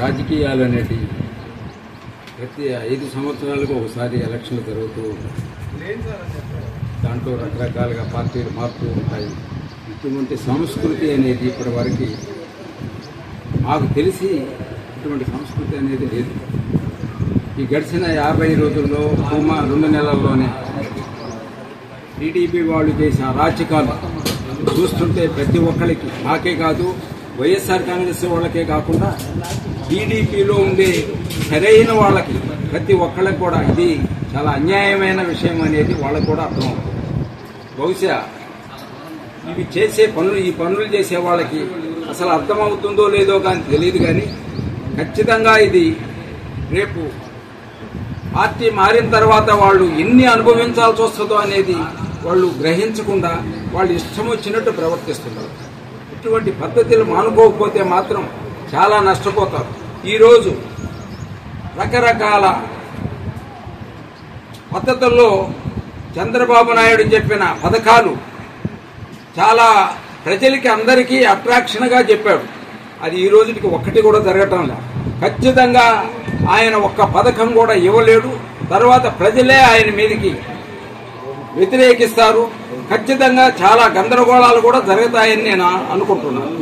రాజకీయాలు అనేటి ప్రతి 5 సంవత్సరాలకు ఒకసారి ఎలక్షన్లు జరుగుతూ ఉంటాయి. దాంట్లో రకరకాలుగా పార్టీలు మారుతూ ఉంటాయి. ఇటువంటి సంస్కృతి అనేది ఇప్పటి వరకు మాకు తెలిసి ఇటువంటి సంస్కృతి అనేది లేదు. ఈ గడిచిన 50 రోజుల్లో 2 నెలల్లోనే టీడీపీ వాళ్ళు చేసిన అరాచకాలు చూస్తుంటే ప్రతి ఒక్కరికి, నాకే కాదు వైఎస్ఆర్ కాంగ్రెస్ వాళ్ళకే కాకుండా టీడీపీలో ఉండే సరైన వాళ్ళకి ప్రతి ఒక్కళ్ళకి కూడా ఇది చాలా అన్యాయమైన విషయం అనేది వాళ్ళకు కూడా అర్థమవుతుంది. బహుశా ఇవి చేసే ఈ పనులు చేసే వాళ్ళకి అసలు అర్థమవుతుందో లేదో కానీ తెలియదు. కానీ ఖచ్చితంగా ఇది రేపు పార్టీ మారిన తర్వాత వాళ్ళు ఎన్ని అనుభవించాల్సి వస్తుందో అనేది వాళ్ళు గ్రహించకుండా వాళ్ళు ఇష్టం వచ్చినట్టు ప్రవర్తిస్తున్నారు. ఇటువంటి పద్ధతులు మానుకోకపోతే మాత్రం చాలా నష్టపోతారు. ఈరోజు రకరకాల పద్ధతుల్లో చంద్రబాబు నాయుడు చెప్పిన పథకాలు చాలా ప్రజలకి అందరికీ అట్రాక్షన్గా చెప్పాడు. అది ఈ రోజుకి ఒక్కటి కూడా జరగటం లేదు. ఖచ్చితంగా ఆయన ఒక్క పథకం కూడా ఇవ్వలేడు. తర్వాత ప్రజలే ఆయన మీదకి వ్యతిరేకిస్తారు. ఖచ్చితంగా చాలా గందరగోళాలు కూడా జరుగుతాయని నేను అనుకుంటున్నాను.